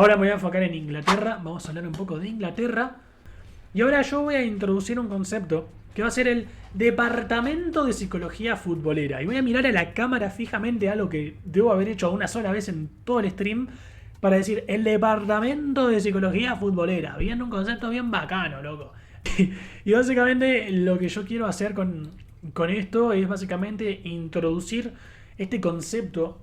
Ahora me voy a enfocar en Inglaterra. Vamos a hablar un poco de Inglaterra. Y ahora yo voy a introducir un concepto que va a ser el departamento de psicología futbolera. Y voy a mirar a la cámara fijamente, algo que debo haber hecho una sola vez en todo el stream, para decir el departamento de psicología futbolera. Bien, un concepto bien bacano, loco. Y básicamente lo que yo quiero hacer con esto es básicamente introducir este concepto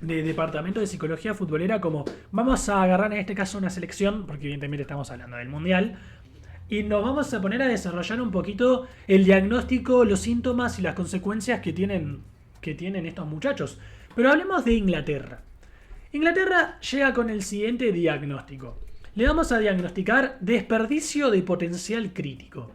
de departamento de psicología futbolera, como vamos a agarrar en este caso una selección, porque evidentemente estamos hablando del mundial, y nos vamos a poner a desarrollar un poquito el diagnóstico, los síntomas y las consecuencias que tienen estos muchachos. Pero hablemos de Inglaterra. Inglaterra llega con el siguiente diagnóstico. Le vamos a diagnosticar desperdicio de potencial crítico.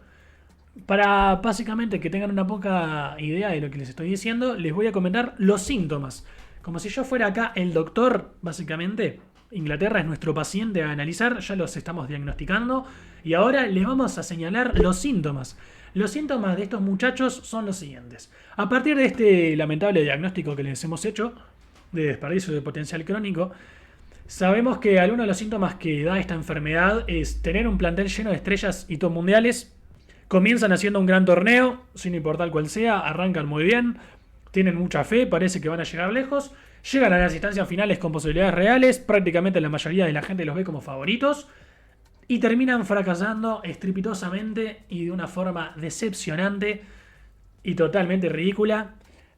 Para básicamente que tengan una poca idea de lo que les estoy diciendo, les voy a comentar los síntomas. Como si yo fuera acá el doctor, básicamente. Inglaterra es nuestro paciente a analizar, ya los estamos diagnosticando. Y ahora les vamos a señalar los síntomas. Los síntomas de estos muchachos son los siguientes. A partir de este lamentable diagnóstico que les hemos hecho, de desperdicio de potencial crónico, sabemos que algunos de los síntomas que da esta enfermedad es tener un plantel lleno de estrellas y top mundiales. Comienzan haciendo un gran torneo, sin importar cuál sea, arrancan muy bien, tienen mucha fe, parece que van a llegar lejos, llegan a las instancias finales con posibilidades reales, prácticamente la mayoría de la gente los ve como favoritos, y terminan fracasando estrepitosamente y de una forma decepcionante y totalmente ridícula.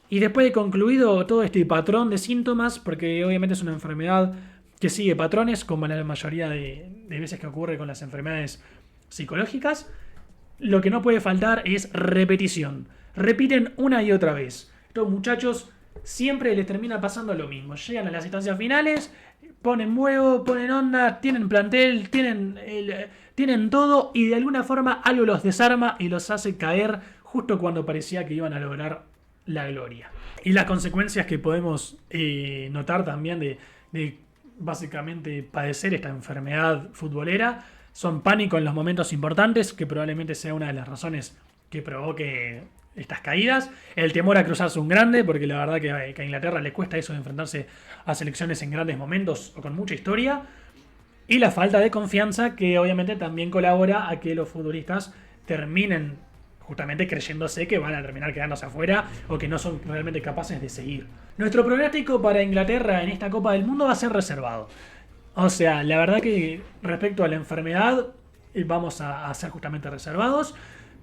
Y después de concluido todo este patrón de síntomas, porque obviamente es una enfermedad que sigue patrones, como la mayoría de veces que ocurre con las enfermedades psicológicas, lo que no puede faltar es repetición. Repiten una y otra vez. Estos muchachos siempre les termina pasando lo mismo. Llegan a las instancias finales, ponen huevo, ponen onda, tienen plantel, tienen todo, y de alguna forma algo los desarma y los hace caer justo cuando parecía que iban a lograr la gloria. Y las consecuencias que podemos notar también de básicamente padecer esta enfermedad futbolera son pánico en los momentos importantes, que probablemente sea una de las razones que provoque estas caídas. El temor a cruzarse un grande, porque la verdad que a Inglaterra le cuesta eso de enfrentarse a selecciones en grandes momentos o con mucha historia. Y la falta de confianza, que obviamente también colabora a que los futbolistas terminen justamente creyéndose que van a terminar quedándose afuera o que no son realmente capaces de seguir. Nuestro pronóstico para Inglaterra en esta Copa del Mundo va a ser reservado. O sea, la verdad que respecto a la enfermedad vamos a ser justamente reservados,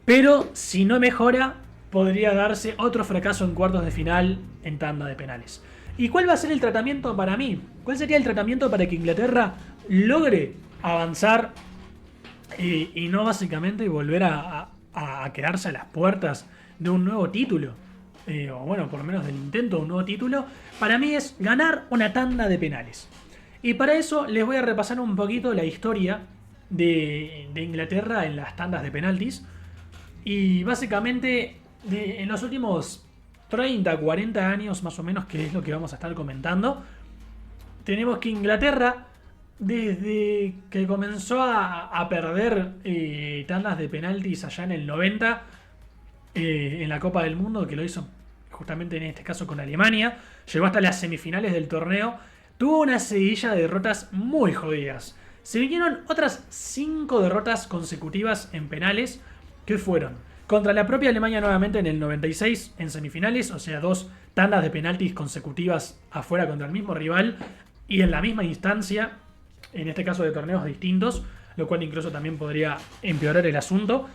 pero si no mejora podría darse otro fracaso en cuartos de final en tanda de penales. ¿Y cuál va a ser el tratamiento para mí? ¿Cuál sería el tratamiento para que Inglaterra logre avanzar y no básicamente volver a quedarse a las puertas de un nuevo título? O bueno, por lo menos del intento de un nuevo título. Para mí es ganar una tanda de penales. Y para eso les voy a repasar un poquito la historia de Inglaterra en las tandas de penaltis. Y básicamente en los últimos 30, 40 años más o menos, que es lo que vamos a estar comentando, tenemos que Inglaterra, desde que comenzó a perder tandas de penaltis allá en el 90, en la Copa del Mundo, que lo hizo justamente en este caso con Alemania, llegó hasta las semifinales del torneo, tuvo una seguidilla de derrotas muy jodidas. Se vinieron otras 5 derrotas consecutivas en penales, que fueron contra la propia Alemania nuevamente en el 96 en semifinales, o sea, 2 tandas de penaltis consecutivas afuera contra el mismo rival y en la misma instancia, en este caso de torneos distintos, lo cual incluso también podría empeorar el asunto.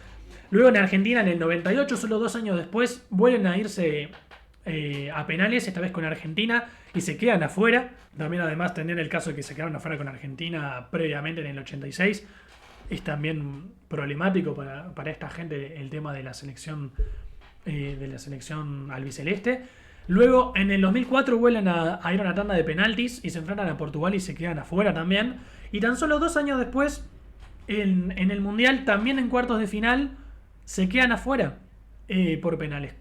Luego en Argentina en el 98, solo 2 años después, vuelven a irse a penales, esta vez con Argentina, y se quedan afuera. También además tener el caso de que se quedaron afuera con Argentina previamente en el 86 es también problemático para esta gente, el tema de la selección albiceleste. Luego en el 2004 vuelven a ir a una tanda de penaltis y se enfrentan a Portugal y se quedan afuera también. Y tan solo 2 años después, en el Mundial, también en cuartos de final, se quedan afuera por penales,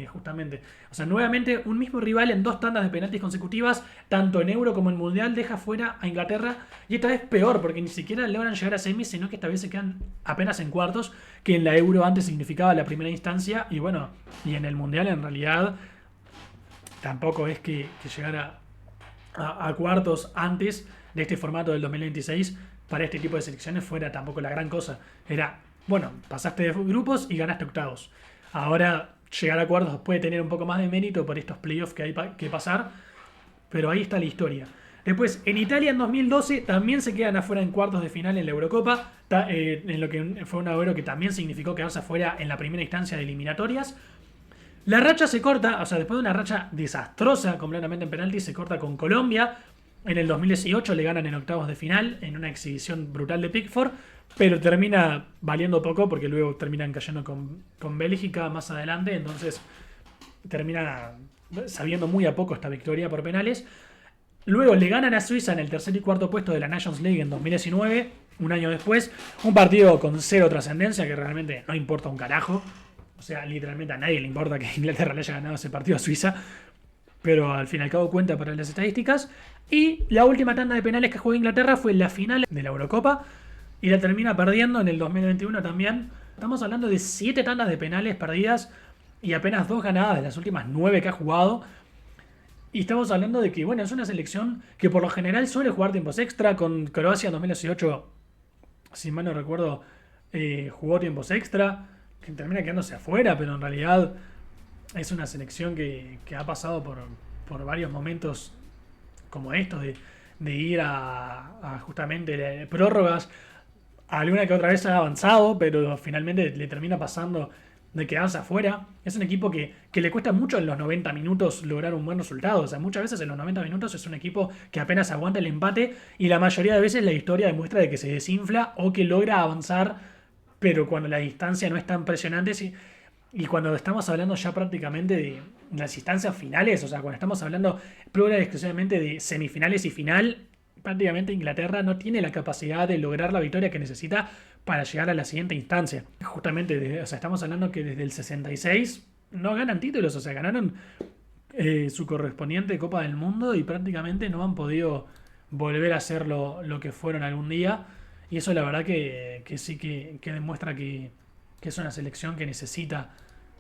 justamente. O sea, nuevamente un mismo rival en 2 tandas de penaltis consecutivas, tanto en Euro como en Mundial, deja fuera a Inglaterra. Y esta vez peor, porque ni siquiera logran llegar a semis, sino que esta vez se quedan apenas en cuartos, que en la Euro antes significaba la primera instancia. Y bueno, y en el Mundial en realidad tampoco es que llegara a cuartos antes de este formato del 2026 para este tipo de selecciones fuera tampoco la gran cosa. Era, bueno, pasaste de grupos y ganaste octavos. Ahora llegar a cuartos puede tener un poco más de mérito por estos playoffs que hay que pasar, pero ahí está la historia. Después, en Italia en 2012 también se quedan afuera en cuartos de final en la Eurocopa, en lo que fue un agüero que también significó quedarse afuera en la primera instancia de eliminatorias. La racha se corta, o sea, después de una racha desastrosa completamente en penaltis, se corta con Colombia. En el 2018 le ganan en octavos de final en una exhibición brutal de Pickford, pero termina valiendo poco porque luego terminan cayendo con Bélgica más adelante, entonces termina sabiendo muy a poco esta victoria por penales. Luego le ganan a Suiza en el tercer y cuarto puesto de la Nations League en 2019, un año después. Un partido con cero trascendencia que realmente no importa un carajo. O sea, literalmente a nadie le importa que Inglaterra le haya ganado ese partido a Suiza. Pero al fin y al cabo cuenta para las estadísticas. Y la última tanda de penales que jugó Inglaterra fue la final de la Eurocopa. Y la termina perdiendo en el 2021 también. Estamos hablando de 7 tandas de penales perdidas y apenas 2 ganadas de las últimas 9 que ha jugado. Y estamos hablando de que, bueno, es una selección que por lo general suele jugar tiempos extra. Con Croacia en 2018, si mal no recuerdo, jugó tiempos extra, que termina quedándose afuera, pero en realidad es una selección que ha pasado por varios momentos como estos, de ir a justamente prórrogas. Alguna que otra vez ha avanzado, pero finalmente le termina pasando de quedarse afuera. Es un equipo que le cuesta mucho en los 90 minutos lograr un buen resultado. O sea, muchas veces en los 90 minutos es un equipo que apenas aguanta el empate y la mayoría de veces la historia demuestra de que se desinfla o que logra avanzar, pero cuando la distancia no es tan impresionante. Y cuando estamos hablando ya prácticamente de las instancias finales, o sea, cuando estamos hablando pura y exclusivamente de semifinales y final, prácticamente Inglaterra no tiene la capacidad de lograr la victoria que necesita para llegar a la siguiente instancia. Justamente, o sea, estamos hablando que desde el 66 no ganan títulos, o sea, ganaron su correspondiente Copa del Mundo y prácticamente no han podido volver a ser lo que fueron algún día. Y eso la verdad que sí que demuestra que es una selección que necesita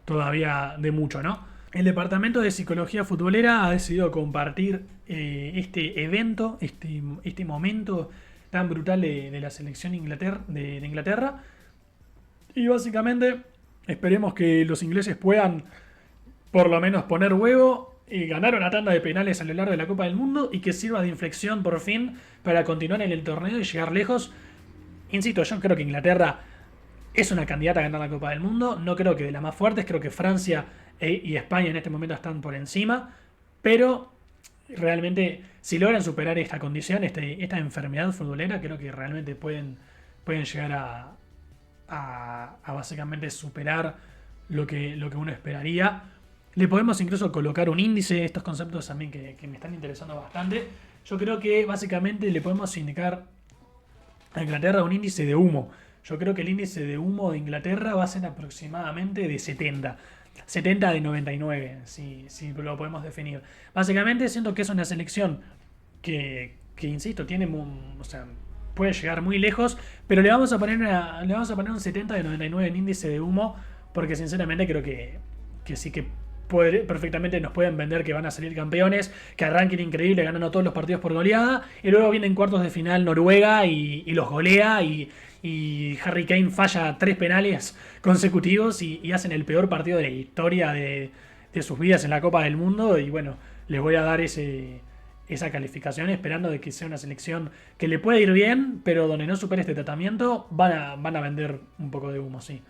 todavía de mucho, ¿no? El Departamento de Psicología Futbolera ha decidido compartir este evento, este momento tan brutal de la selección de Inglaterra. Y básicamente esperemos que los ingleses puedan por lo menos poner huevo y ganar una tanda de penales a lo largo de la Copa del Mundo y que sirva de inflexión por fin para continuar en el torneo y llegar lejos. Insisto, yo creo que Inglaterra es una candidata a ganar la Copa del Mundo. No creo que de las más fuertes, creo que Francia y España en este momento están por encima. Pero realmente, si logran superar esta condición, esta enfermedad futbolera, creo que realmente pueden llegar a básicamente superar lo que uno esperaría. Le podemos incluso colocar un índice, estos conceptos también que me están interesando bastante. Yo creo que básicamente le podemos indicar a Inglaterra un índice de humo. Yo creo que el índice de humo de Inglaterra va a ser aproximadamente de 70. 70 de 99, si lo podemos definir. Básicamente siento que es una selección que insisto, o sea, puede llegar muy lejos, pero le vamos a poner un 70 de 99 en índice de humo, porque sinceramente creo que sí que perfectamente nos pueden vender que van a salir campeones, que arranquen increíble ganando todos los partidos por goleada, y luego vienen cuartos de final Noruega y los golea y Harry Kane falla 3 penales consecutivos y hacen el peor partido de la historia de sus vidas en la Copa del Mundo. Y bueno, les voy a dar esa calificación esperando de que sea una selección que le puede ir bien, pero donde no supere este tratamiento van a vender un poco de humo, sí.